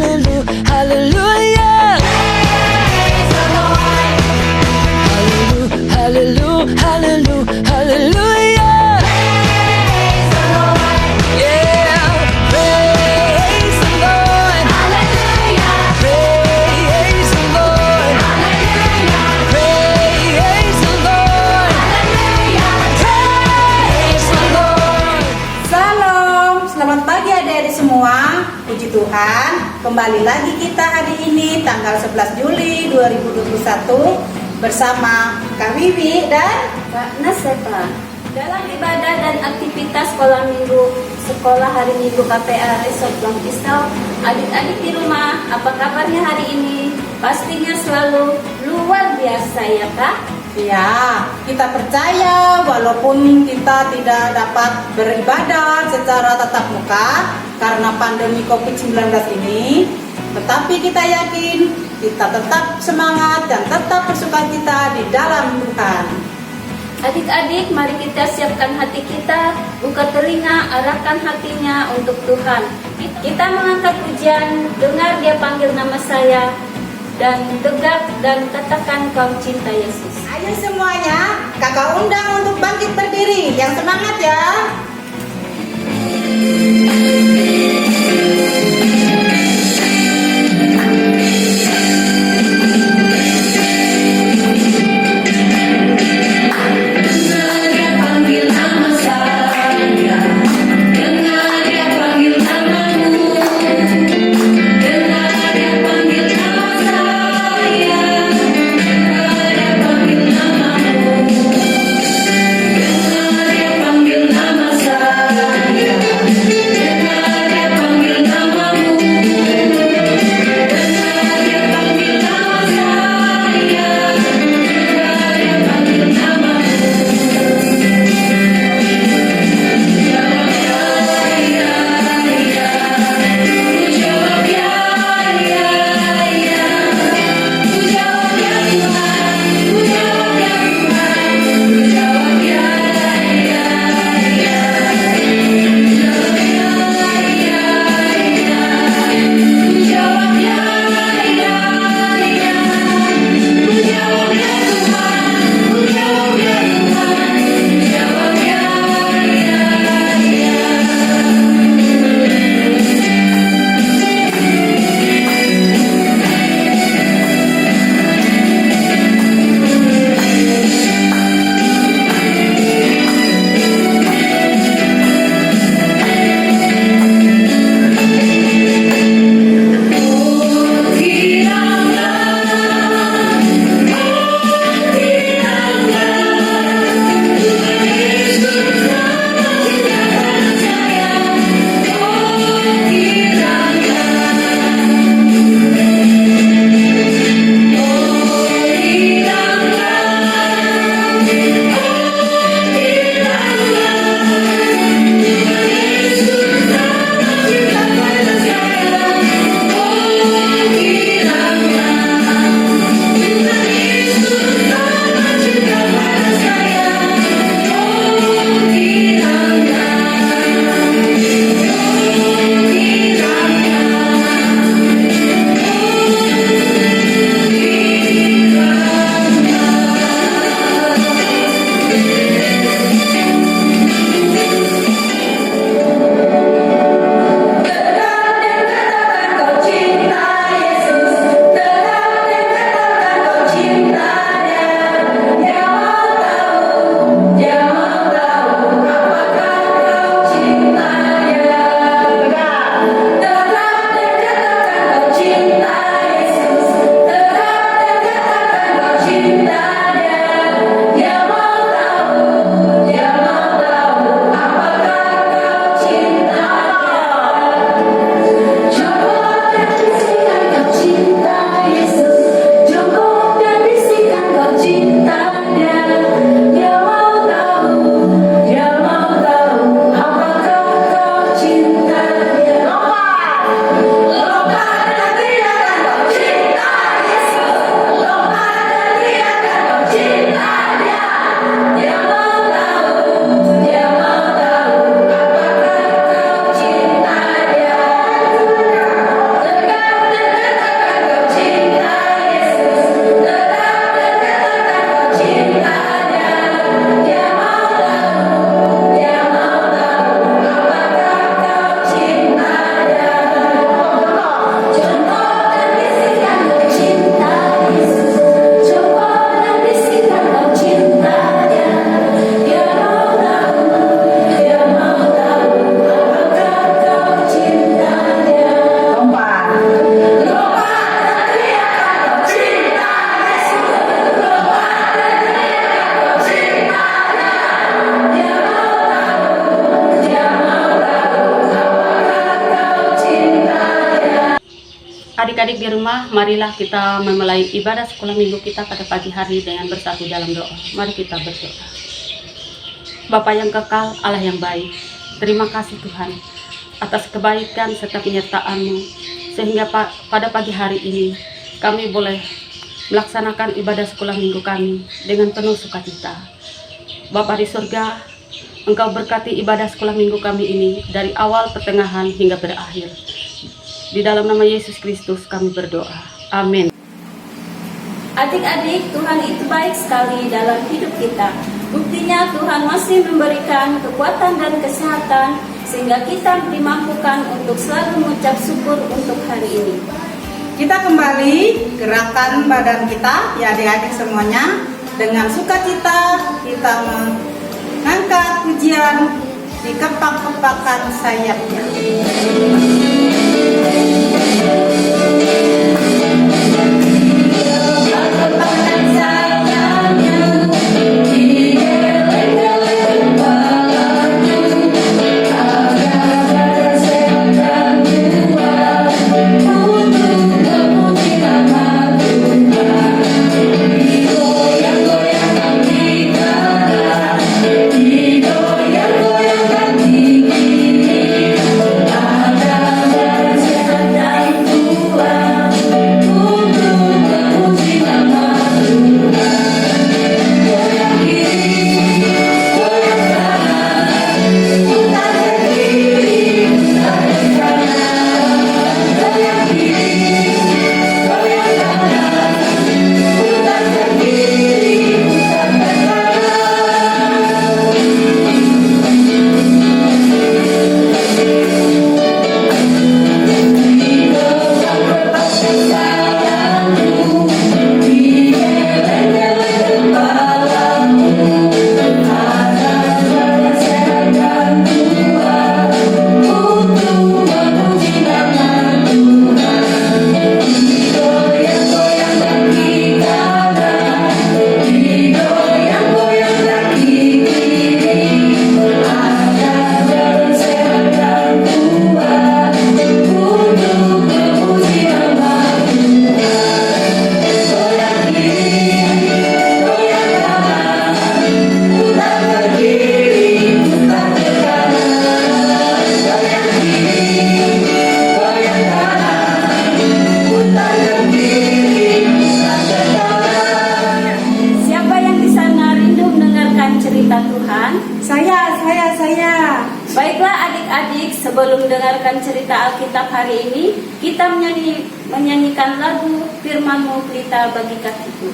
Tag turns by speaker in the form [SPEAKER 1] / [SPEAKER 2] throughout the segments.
[SPEAKER 1] hallelujah. Hallelujah, hallelujah, hallelujah. Yeah, praise the Lord. Praise the Lord. Praise the Lord. Praise the Lord.
[SPEAKER 2] Salam, selamat pagi adik-adik semua. Puji Tuhan, kembali lagi kita hari ini tanggal 11 Juli 2021 bersama Kak Wiwi dan
[SPEAKER 3] Kak Nasefa. Dalam ibadah dan aktivitas sekolah hari Minggu KPA Resort Long Pisau, adik-adik di rumah, apa kabarnya hari ini? Pastinya selalu luar biasa ya Kak?
[SPEAKER 2] ya, kita percaya walaupun kita tidak dapat beribadah secara tatap muka karena pandemi COVID-19 ini, tetapi kita yakin kita tetap semangat dan tetap bersukacita di dalam Tuhan.
[SPEAKER 3] Adik-adik, mari kita siapkan hati kita, buka telinga, arahkan hatinya untuk Tuhan. Kita mengangkat pujian, dengar Dia panggil nama saya, dan tegak dan katakan kau cinta Yesus.
[SPEAKER 2] Ayo semuanya, kakak undang untuk bangkit berdiri. Yang semangat ya.
[SPEAKER 4] Adik-adik di rumah, marilah kita memulai ibadah sekolah minggu kita pada pagi hari dengan bersatu dalam doa. Mari kita berdoa. Bapa yang kekal, Allah yang baik, terima kasih Tuhan atas kebaikan serta penyertaan-Mu, sehingga pada pagi hari ini kami boleh melaksanakan ibadah sekolah minggu kami dengan penuh sukacita. Bapa di surga, Engkau berkati ibadah sekolah minggu kami ini dari awal, pertengahan, hingga berakhir. Di dalam nama Yesus Kristus kami berdoa. Amin.
[SPEAKER 3] Adik-adik, Tuhan itu baik sekali dalam hidup kita. Buktinya Tuhan masih memberikan kekuatan dan kesehatan sehingga kita dimampukan untuk selalu mengucap syukur untuk hari ini.
[SPEAKER 2] Kita kembali gerakan badan kita, ya adik-adik semuanya. Dengan sukacita kita mengangkat pujian di kepak-kepakan sayapnya.
[SPEAKER 3] Baiklah adik-adik, sebelum mendengarkan cerita Alkitab hari ini, kita menyanyikan lagu Firman-Mu Pelita Bagi Kakiku.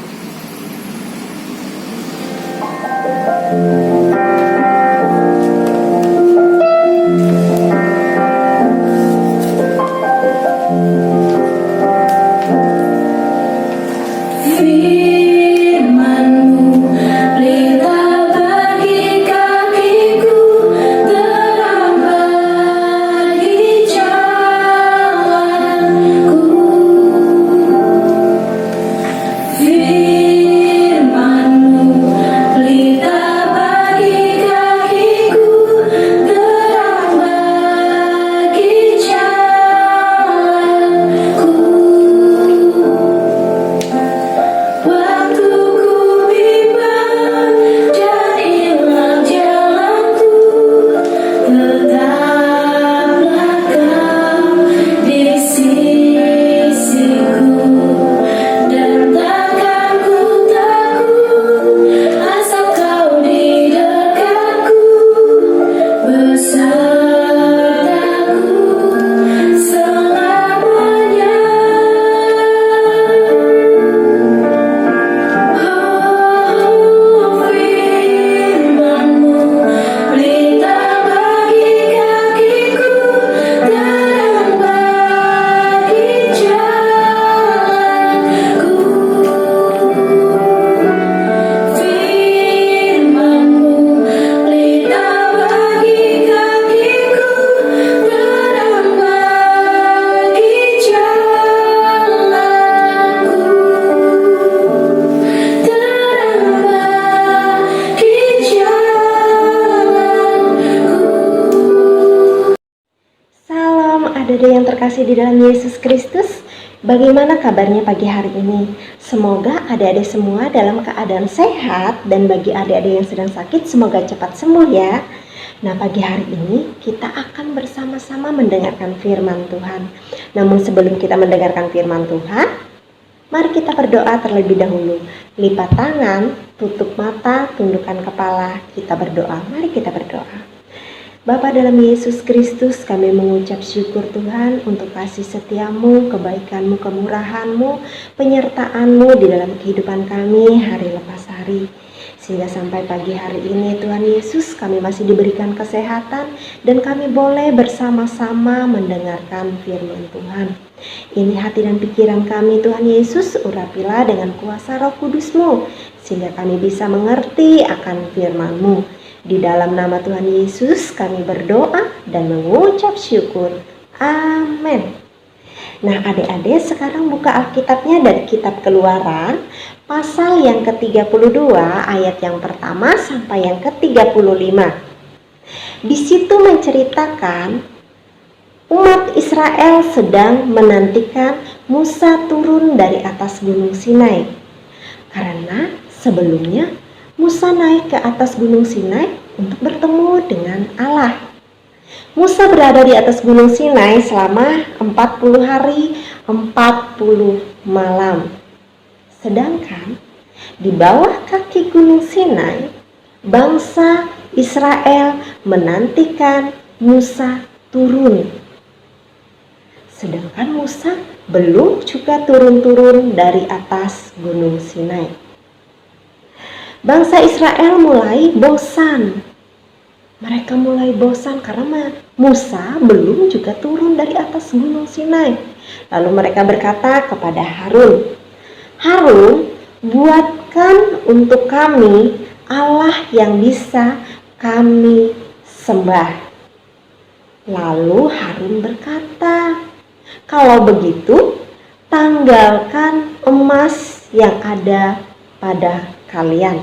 [SPEAKER 5] Salam adik-adik yang terkasih di dalam Yesus Kristus. Bagaimana kabarnya pagi hari ini? Semoga adik-adik semua dalam keadaan sehat, dan bagi adik-adik yang sedang sakit semoga cepat sembuh ya. Nah, pagi hari ini kita akan bersama-sama mendengarkan firman Tuhan. Namun sebelum kita mendengarkan firman Tuhan, mari kita berdoa terlebih dahulu. Lipat tangan, tutup mata, tundukkan kepala, kita berdoa. Mari kita berdoa. Bapa dalam Yesus Kristus, kami mengucap syukur Tuhan untuk kasih setiamu, kebaikanmu, kemurahanmu, penyertaanmu di dalam kehidupan kami hari lepas hari. Sehingga sampai pagi hari ini Tuhan Yesus, kami masih diberikan kesehatan dan kami boleh bersama-sama mendengarkan firman Tuhan. Ini hati dan pikiran kami Tuhan Yesus, urapilah dengan kuasa Roh Kudus-Mu sehingga kami bisa mengerti akan firman-Mu. Di dalam nama Tuhan Yesus kami berdoa dan mengucap syukur. Amin. Nah, adik-adik sekarang buka Alkitabnya dari kitab Keluaran pasal yang ke-32 ayat yang pertama sampai yang ke-35. Di situ menceritakan umat Israel sedang menantikan Musa turun dari atas gunung Sinai. Karena sebelumnya Musa naik ke atas gunung Sinai untuk bertemu dengan Allah. Musa berada di atas gunung Sinai selama 40 hari 40 malam. Sedangkan di bawah kaki gunung Sinai, bangsa Israel menantikan Musa turun. Sedangkan Musa belum juga turun-turun dari atas gunung Sinai. Bangsa Israel mulai bosan. Mereka mulai bosan karena Musa belum juga turun dari atas gunung Sinai. Lalu mereka berkata kepada Harun, "Harun, buatkan untuk kami Allah yang bisa kami sembah." Lalu Harun berkata, "Kalau begitu, tanggalkan emas yang ada pada kalian."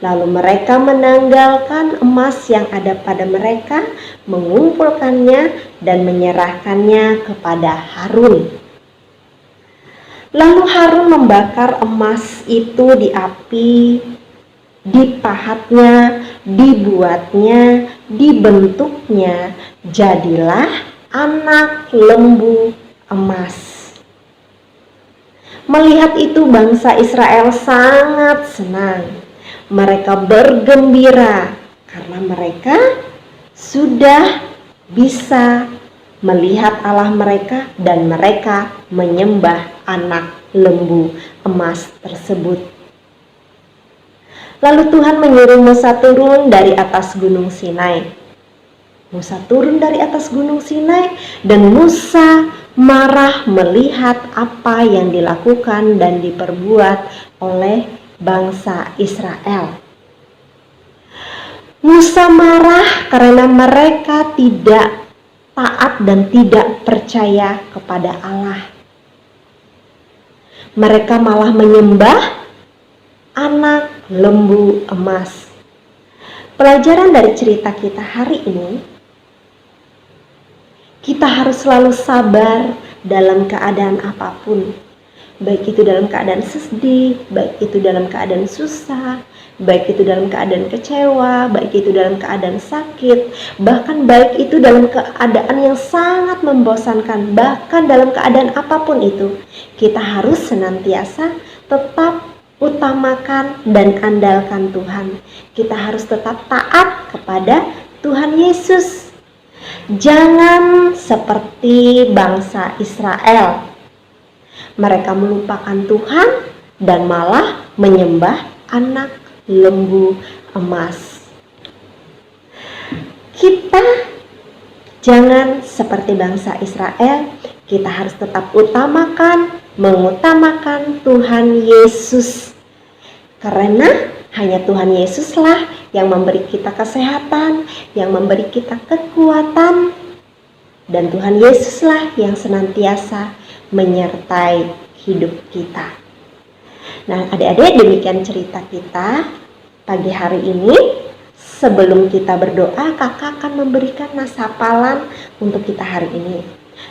[SPEAKER 5] Lalu mereka menanggalkan emas yang ada pada mereka, mengumpulkannya dan menyerahkannya kepada Harun. Lalu Harun membakar emas itu di api, dipahatnya, dibuatnya, dibentuknya, jadilah anak lembu emas. Melihat itu bangsa Israel sangat senang. Mereka bergembira karena mereka sudah bisa melihat Allah mereka dan mereka menyembah anak lembu emas tersebut. Lalu Tuhan menyuruh Musa turun dari atas gunung Sinai. Musa turun dari atas gunung Sinai dan Musa marah melihat apa yang dilakukan dan diperbuat oleh bangsa Israel. Musa marah karena mereka tidak taat dan tidak percaya kepada Allah. Mereka malah menyembah anak lembu emas. Pelajaran dari cerita kita hari ini, kita harus selalu sabar dalam keadaan apapun. Baik itu dalam keadaan sedih, baik itu dalam keadaan susah, baik itu dalam keadaan kecewa, baik itu dalam keadaan sakit, bahkan baik itu dalam keadaan yang sangat membosankan, bahkan dalam keadaan apapun itu, kita harus senantiasa tetap utamakan dan andalkan Tuhan. Kita harus tetap taat kepada Tuhan Yesus. Jangan seperti bangsa Israel. Mereka melupakan Tuhan dan malah menyembah anak lembu emas. Kita jangan seperti bangsa Israel. Kita harus tetap mengutamakan Tuhan Yesus. Karena hanya Tuhan Yesuslah yang memberi kita kesehatan, yang memberi kita kekuatan. Dan Tuhan Yesuslah yang senantiasa menyertai hidup kita. Nah, adik-adik, demikian cerita kita pagi hari ini. Sebelum kita berdoa, kakak akan memberikan nasapalan untuk kita hari ini.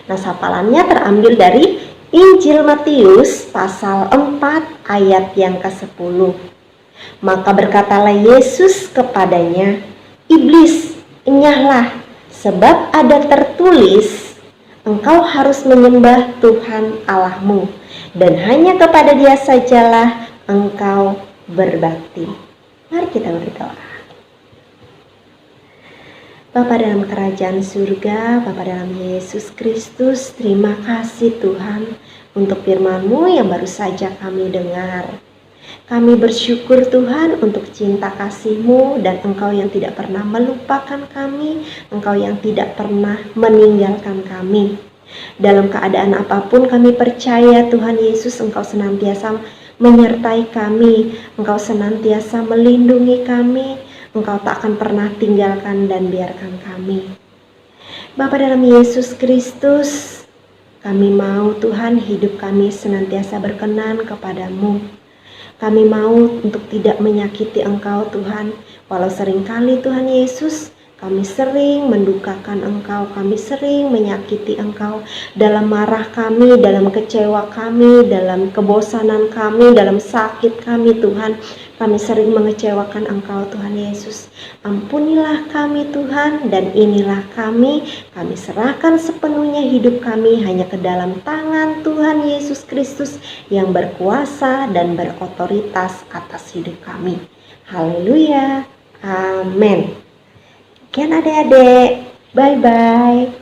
[SPEAKER 5] Nasapalannya terambil dari Injil Matius pasal 4 ayat yang ke-10. Maka berkatalah Yesus kepadanya, "Iblis, enyahlah, sebab ada tertulis, engkau harus menyembah Tuhan Allahmu, dan hanya kepada Dia sajalah engkau berbakti." Mari kita berdoa. Bapa dalam kerajaan surga, Bapa dalam Yesus Kristus, terima kasih Tuhan untuk firman-Mu yang baru saja kami dengar. Kami bersyukur Tuhan untuk cinta kasih-Mu dan Engkau yang tidak pernah melupakan kami, Engkau yang tidak pernah meninggalkan kami. Dalam keadaan apapun kami percaya Tuhan Yesus Engkau senantiasa menyertai kami, Engkau senantiasa melindungi kami, Engkau tak akan pernah tinggalkan dan biarkan kami. Bapa dalam Yesus Kristus, kami mau Tuhan hidup kami senantiasa berkenan kepadamu. Kami mau untuk tidak menyakiti Engkau Tuhan, walau seringkali Tuhan Yesus kami sering mendukakan Engkau, kami sering menyakiti Engkau dalam marah kami, dalam kecewa kami, dalam kebosanan kami, dalam sakit kami Tuhan. Kami sering mengecewakan Engkau Tuhan Yesus. Ampunilah kami Tuhan, dan inilah kami serahkan sepenuhnya hidup kami hanya ke dalam tangan Tuhan Yesus Kristus yang berkuasa dan berotoritas atas hidup kami. Haleluya, amin. Sekian adik-adik, bye-bye.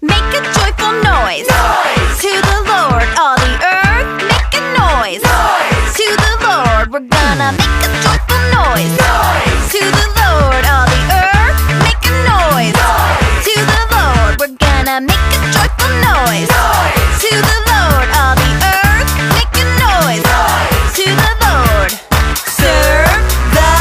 [SPEAKER 6] Make a joyful noise. To the Lord, all the earth. Make a noise. To the Lord, we're gonna make a joyful noise. To the Lord, all the earth. Make a noise. To the Lord, we're gonna make a joyful noise. To the Lord, all the earth. Make a noise. To the Lord. Serve the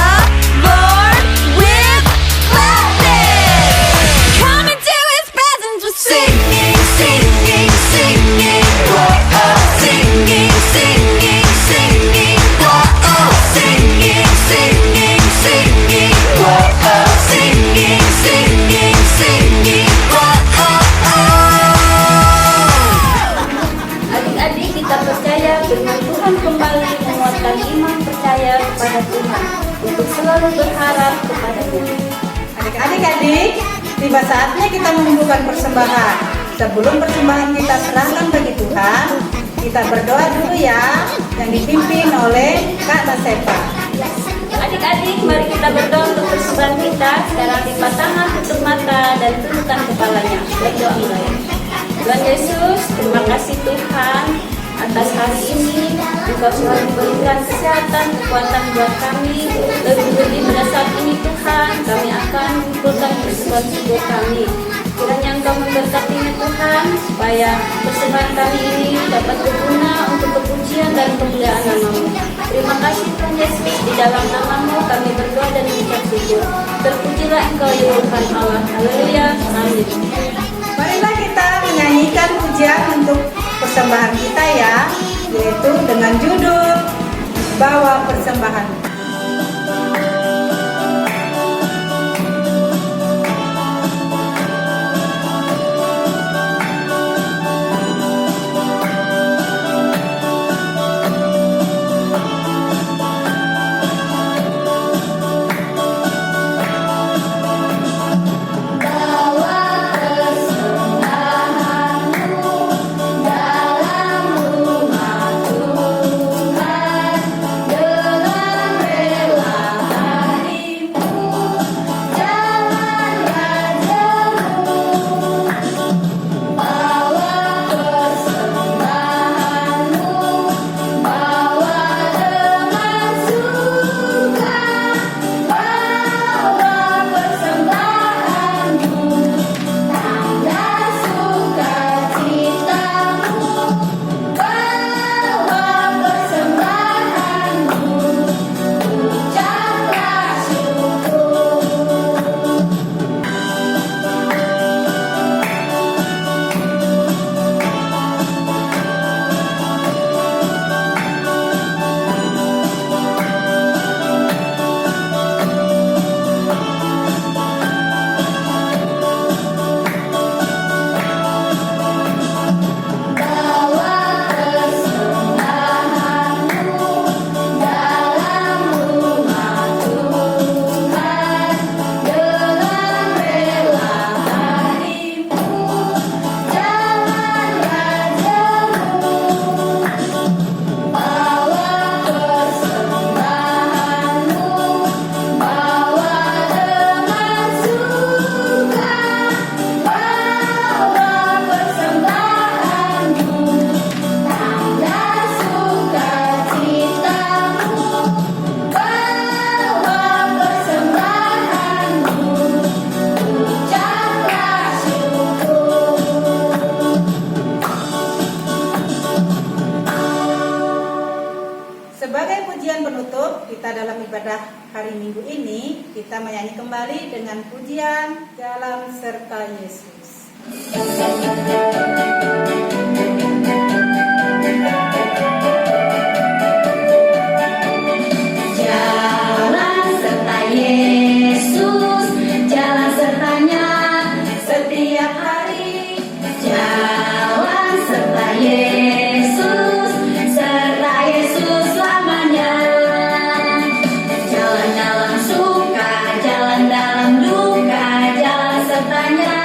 [SPEAKER 6] Lord with gladness. Come into His presence with singing, singing, singing. Whoa, oh, singing, singing, singing. Whoa, oh, singing, singing, singing. Whoa, oh, singing, singing, singing. Whoa, oh, oh.
[SPEAKER 3] Adik-adik, kita percaya firman Tuhan kembali menguatkan iman percaya kepada Tuhan untuk selalu berharap kepada-Nya.
[SPEAKER 2] Adik-adik, tiba saatnya kita menumbuhkan persembahan. Sebelum persembahan kita serahkan bagi Tuhan, kita berdoa dulu ya, yang dipimpin oleh Kak Nasefa.
[SPEAKER 3] Adik-adik, mari kita berdoa untuk persembahan kita. Sekarang lipat tangan, tutup mata, dan tundukkan kepalanya. Berdoa mulai. Tuhan Yesus, terima kasih Tuhan atas hari ini. Engkau selalu memberikan kesehatan, kekuatan buat kami. Lebih-lebih pada saat ini Tuhan, kami akan mengumpulkan persembahan hidup kami. Kiranya Engkau memberkatinya Tuhan, supaya persembahan kami ini dapat berguna untuk kepujian dan kemuliaan nama-Mu. Terima kasih Tuhan Yesus, di dalam nama-Mu kami berdoa dan mengucap syukur. Terpujilah Engkau ya Tuhan Allah. Haleluya, amin.
[SPEAKER 2] Marilah kita menyanyikan pujian untuk persembahan kita ya, yaitu dengan judul Bawa Persembahan.
[SPEAKER 6] Dalam rumah Tuhan, dengan
[SPEAKER 2] kita menyanyi kembali dengan pujian Jalan Serta Yesus.
[SPEAKER 3] Jalan serta Yesus, jalan sertanya setiap hari. Jalan serta Yesus, serta Yesus selamanya. Jalan dalam suka, jalan dalam duka, jalan sertanya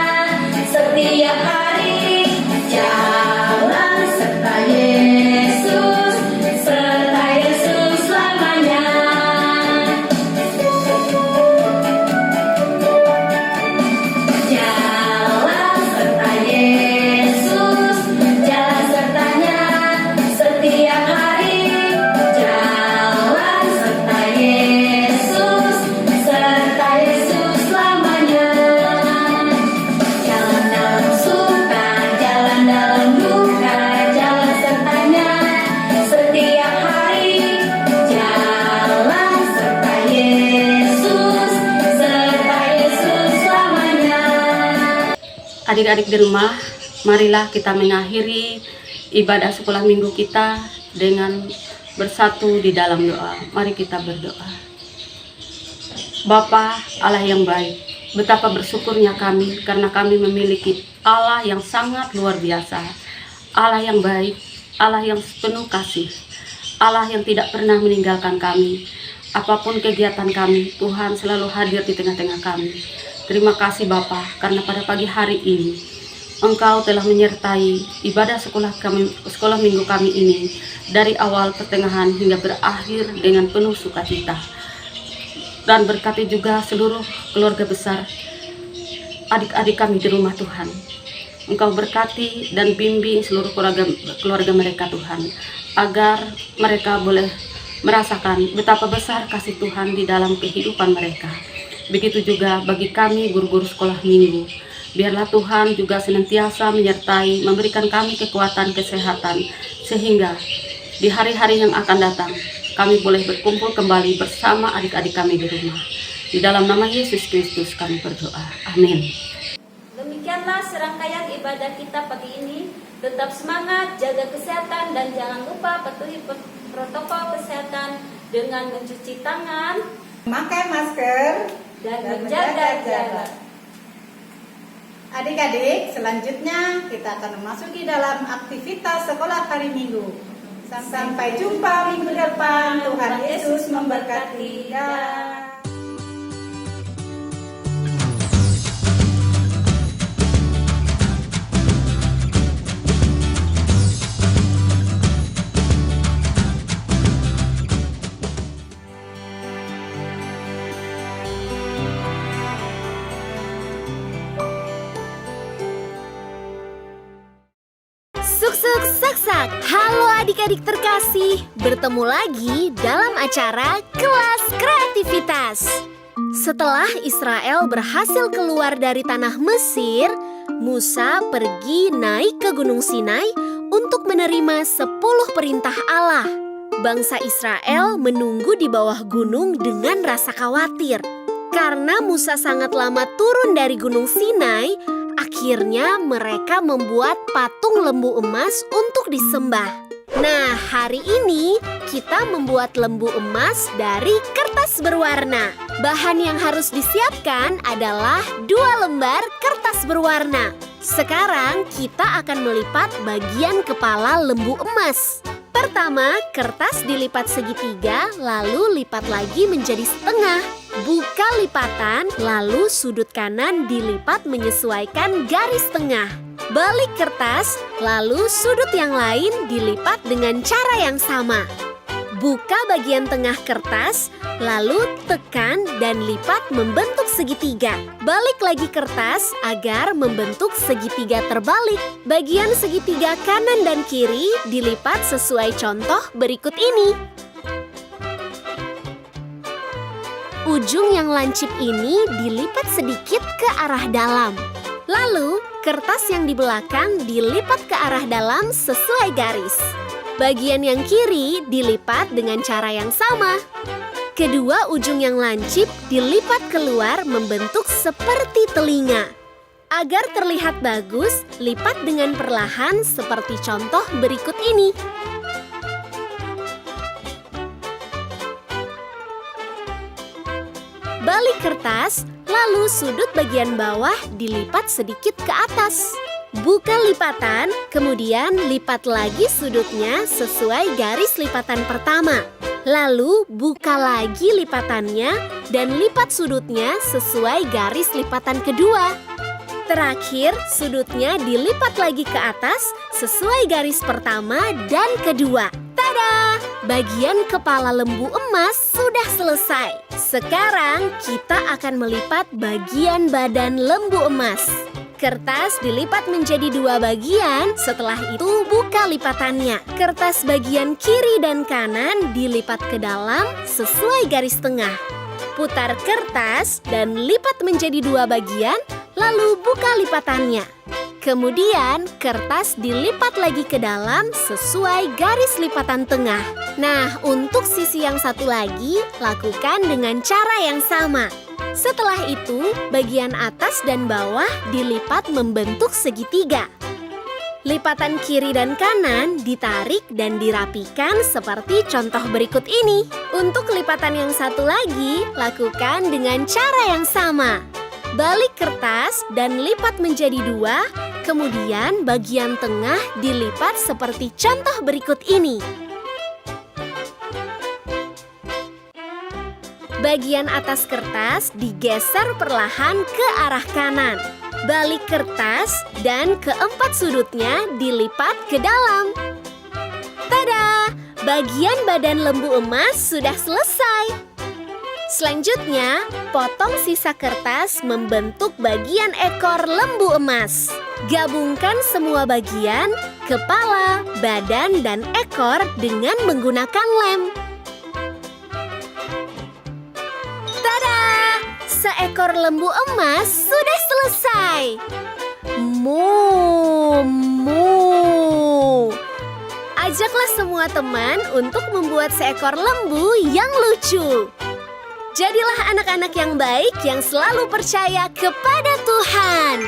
[SPEAKER 3] setiap hari. Jalan serta Yesus, serta Yesus selamanya. Jalan serta Yesus, jalan sertanya setiap hari. Jalan serta Yesus, serta Yesus selamanya. Jalan dalam suka, jalan dalam duka, jalan sertanya setiap hari. Jalan serta Yesus, serta Yesus selamanya.
[SPEAKER 4] Adik-adik di rumah, marilah kita mengakhiri ibadah sekolah minggu kita dengan bersatu di dalam doa. Mari kita berdoa. Bapa Allah yang baik, betapa bersyukurnya kami karena kami memiliki Allah yang sangat luar biasa. Allah yang baik, Allah yang penuh kasih, Allah yang tidak pernah meninggalkan kami. Apapun kegiatan kami, Tuhan selalu hadir di tengah-tengah kami. Terima kasih Bapa, karena pada pagi hari ini Engkau telah menyertai ibadah sekolah minggu kami ini dari awal, pertengahan hingga berakhir dengan penuh sukacita. Dan berkati juga seluruh keluarga besar adik-adik kami di rumah Tuhan. Engkau berkati dan bimbing seluruh keluarga mereka Tuhan, agar mereka boleh merasakan betapa besar kasih Tuhan di dalam kehidupan mereka. Begitu juga bagi kami guru-guru sekolah minggu. Biarlah Tuhan juga senantiasa menyertai, memberikan kami kekuatan, kesehatan, sehingga di hari-hari yang akan datang kami boleh berkumpul kembali bersama adik-adik kami di rumah. Di dalam nama Yesus Kristus kami berdoa. Amin.
[SPEAKER 3] Demikianlah serangkaian ibadah kita pagi ini. Tetap semangat, jaga kesehatan, dan jangan lupa patuhi protokol kesehatan dengan mencuci tangan
[SPEAKER 2] Memakai masker
[SPEAKER 3] dan menjaga jarak.
[SPEAKER 2] Adik-adik, selanjutnya kita akan memasuki dalam aktivitas sekolah hari Minggu. Sampai jumpa minggu depan. Tuhan Yesus memberkati. Dah.
[SPEAKER 7] Suk-suk sak-sak. Halo adik-adik terkasih, bertemu lagi dalam acara Kelas Kreativitas. Setelah Israel berhasil keluar dari tanah Mesir, Musa pergi naik ke Gunung Sinai untuk menerima 10 perintah Allah. Bangsa Israel menunggu di bawah gunung dengan rasa khawatir. Karena Musa sangat lama turun dari Gunung Sinai, akhirnya mereka membuat patung lembu emas untuk disembah. Nah, hari ini kita membuat lembu emas dari kertas berwarna. Bahan yang harus disiapkan adalah 2 lembar kertas berwarna. Sekarang kita akan melipat bagian kepala lembu emas. Pertama, kertas dilipat segitiga, lalu lipat lagi menjadi setengah. Buka lipatan, lalu sudut kanan dilipat menyesuaikan garis tengah. Balik kertas, lalu sudut yang lain dilipat dengan cara yang sama. Buka bagian tengah kertas, lalu tekan dan lipat membentuk segitiga. Balik lagi kertas agar membentuk segitiga terbalik. Bagian segitiga kanan dan kiri dilipat sesuai contoh berikut ini. Ujung yang lancip ini dilipat sedikit ke arah dalam. Lalu, kertas yang di belakang dilipat ke arah dalam sesuai garis. Bagian yang kiri dilipat dengan cara yang sama. Kedua ujung yang lancip dilipat keluar membentuk seperti telinga. Agar terlihat bagus, lipat dengan perlahan seperti contoh berikut ini. Balik kertas, lalu sudut bagian bawah dilipat sedikit ke atas. Buka lipatan, kemudian lipat lagi sudutnya sesuai garis lipatan pertama. Lalu buka lagi lipatannya dan lipat sudutnya sesuai garis lipatan kedua. Terakhir, sudutnya dilipat lagi ke atas sesuai garis pertama dan kedua. Tada! Bagian kepala lembu emas sudah selesai. Sekarang kita akan melipat bagian badan lembu emas. Kertas dilipat menjadi dua bagian, setelah itu buka lipatannya. Kertas bagian kiri dan kanan dilipat ke dalam sesuai garis tengah. Putar kertas dan lipat menjadi dua bagian, lalu buka lipatannya. Kemudian kertas dilipat lagi ke dalam sesuai garis lipatan tengah. Nah, untuk sisi yang satu lagi, lakukan dengan cara yang sama. Setelah itu, bagian atas dan bawah dilipat membentuk segitiga. Lipatan kiri dan kanan ditarik dan dirapikan seperti contoh berikut ini. Untuk lipatan yang satu lagi, lakukan dengan cara yang sama. Balik kertas dan lipat menjadi dua, kemudian bagian tengah dilipat seperti contoh berikut ini. Bagian atas kertas digeser perlahan ke arah kanan. Balik kertas dan keempat sudutnya dilipat ke dalam. Tada! Bagian badan lembu emas sudah selesai. Selanjutnya, potong sisa kertas membentuk bagian ekor lembu emas. Gabungkan semua bagian, kepala, badan, dan ekor dengan menggunakan lem. Seekor lembu emas sudah selesai. Mu. Ajaklah semua teman untuk membuat seekor lembu yang lucu. Jadilah anak-anak yang baik yang selalu percaya kepada Tuhan.